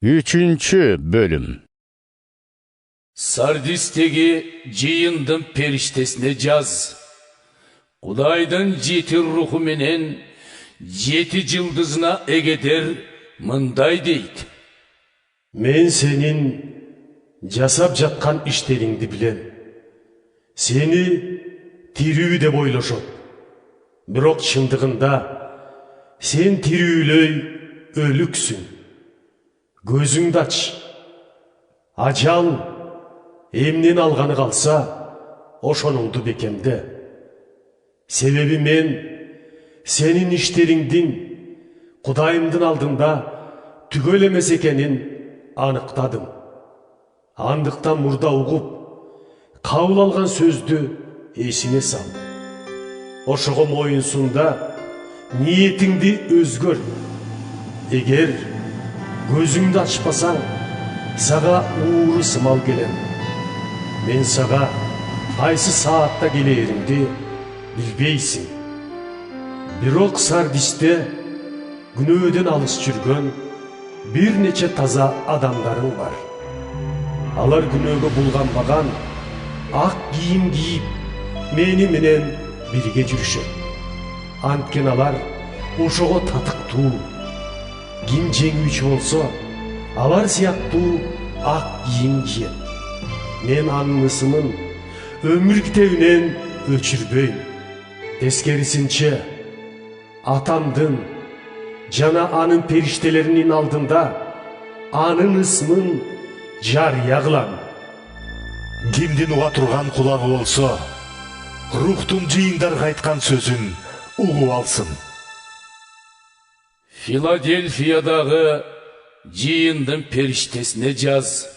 Üçüncü bölüm. Sardistegi jıyındın periştesine jaz. Kudaydan jeti ruhu menen jeti jıldızına egeder mınday deydi. Men senin жасап жатқан işleringdi bilen. Seni tirүү деп ойлошот. Бирок чындыгында sen tirүүлөй өлүксүң. Көзүңдү ач. Ажал эмнен алганы калса, ошонуңду бекемде. Себеби мен senin işleriңдин Кудайымдын алдында түгөл эмес экенин анықтадым. Андықтан мурда угуп, кабыл алган сөздү эсине сал. Ошого моюнсунда ниетиңди өзгөр. Эгер көзүңдү ачпасаң, сага ууру сымал келем. Мен сага кайсы саатта келеримди билбейсиң. Бирок Сардисте күнөөдөн алыс жүргөн бир нече таза адамдарың бар. Алар күнөөгө булганбаган ак кийим кийип мени менен бирге жүрүшөт. Анткени алар ошого татыктуу. Ким жеңүүчү болсо, алар сыяктуу ак кийим кийет. Мен анын ысымын өмүр китебинен өчүрбөйм. Тескерисинче, атамдын жана анын периштелеринин алдында анын ысмын жарыя кылам. Кимдин уга турган кулагы болсо, рухтун жыйындарга айткан сөзүн угуп алсын. Филадельфиядагы жыйындын периштесине жаз.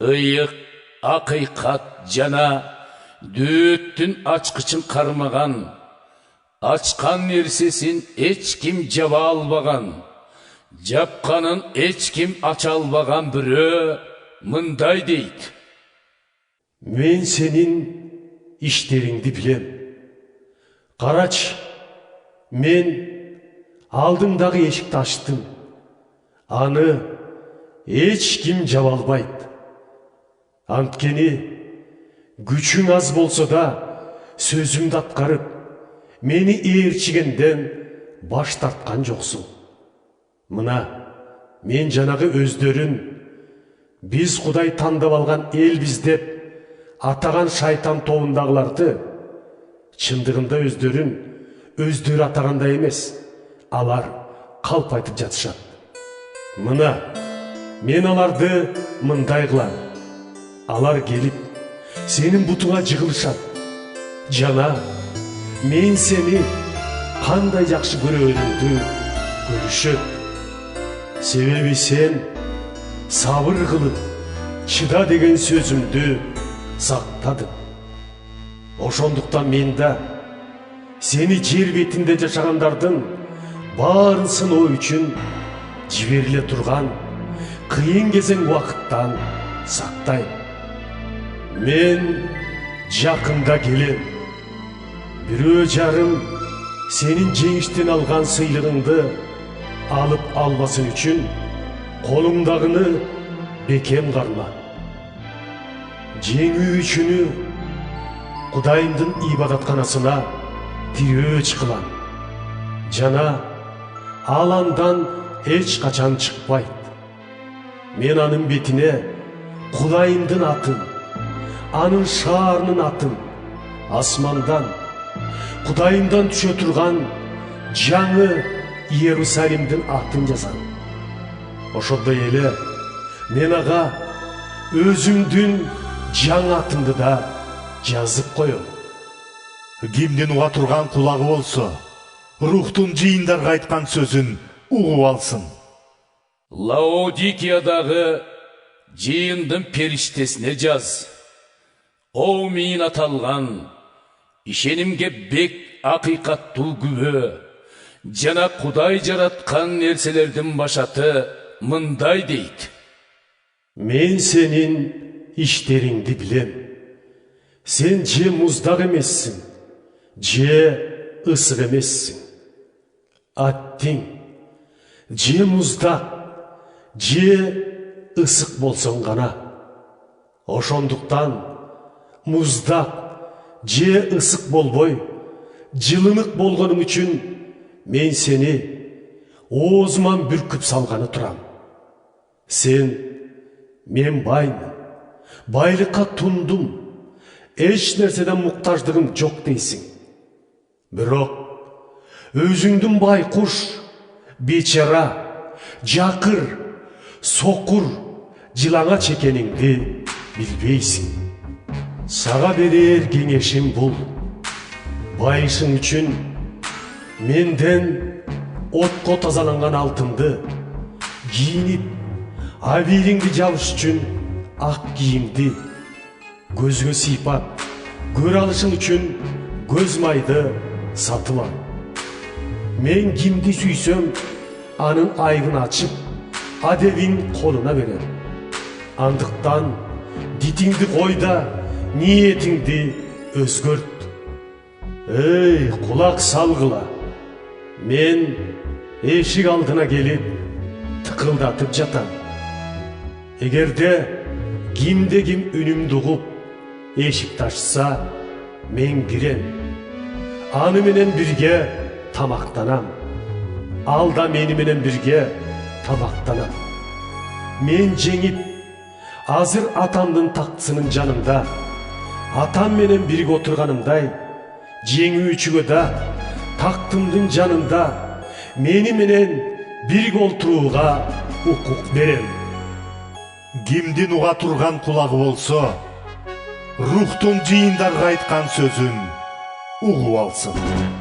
Ыйык, акыйкат жана дөөттүн ачкычын кармаган, ачкан нерсесин эч ким жаба албаган, жапканын эч ким ача албаган бирөө мындай дейт. Мен senin işleringdi bilem. Карач, мен алдыңдагы эшикти ачтым. Аны эч ким жаба албайт. Анткени күчүң аз болсо да сөзүңдү аткарып, мени ээрчигенден баш тарткан жоксуң. Мына мен жанагы өздөрүн биз Кудай тандап алган элбиз деп атаган шайтан тобундагыларды чындыгында өздөрү атагандай эмес, алар калп айтып жатышат. Мына мен аларды мындай кылам. Алар келип сенин бутуңа жыгылышат. Жана мен сени кандай жакшы көрөөрүңдү көрүшөт. Себеби сен сабыр кылып, чыда деген сөзүмдү сактадым. Ошондуктан мен да сени жер бетинде жашагандардын баарын сыноо үчүн жибериле турган кыйын кезең убакыттан сактайм. Мен жакында келем. Бирөө жарым сенин жеңиштен алган сыйлыгыңды алып албасын үчүн колуңдагыны бекем карма. Жеңүү үчүнү Кудайымдын ибадатканасына тирөөч кылам. Жана ал андан эч качан чыкпайт. Мен анын бетине Кудайымдын атын, анын шаарынын атын, асмандан, Кудайымдан түшө турган жаңы Иерусалимдин атын жазам. Ошондой эле мен ага өзүмдүн жаңы атымды да жазып коем. Кимдин уга турган кулагы болсо, рухтун жыйындарга айткан сөзүн угуп алсын. Лаодикиядагы жыйындын периштесине жаз. О мин аталган, ишенимге бек акыйкаттуу күбө, жана Кудай жараткан нерселердин башаты мындай дейт. Мен сенин işleringdi билем. Сен же муздак эмессиң, же ысык эмессиң. Аттиң же муздак, же ысык болсоң гана. Ошондуктан муздак же ысык болбой, жылынык болгонуң үчүн мен сени оозуман бүркүп салганы турам. Сен менаймын, байлыкка тундум, эч нерседен муктаждыгым жок дейсиң. Бирок өзүңдүн байкуш, бечара, жакыр, сокур, жылаңа чекениңди билбейсиң. Сага берер кеңешим бул: байышың үчүн менден отко тазаланган алтынды кийинип, абийиңди жабыш үчүн ак кийимди, көзгө сыйпап көрө алышың үчүн көз майды сатып ал. Мен кимди сүйсөм, анын айыбын ачып, адебин колуна берем. Андыктан дитиңди кой да ниетиңди өзгөрт. Эй, кулак салгыла. Мен эшик алдына келип тыкылдатып жатам. Эгерде кимде ким үнүмдү угуп эшикти ачса, мен кирем. Аны менен бирге тамактанам. Ал да мени менен бирге тамактанат. Мен жеңип, азыр атамдын тактысынын жанында атам менен бирге отурганымдай, жеңүүчүгө да тактымдын жанында мени менен бирге олтурууга укук берем. Кимдин уга турган кулагы болсо, рухтун жыйындарга айткан сөзүн угуп алсын.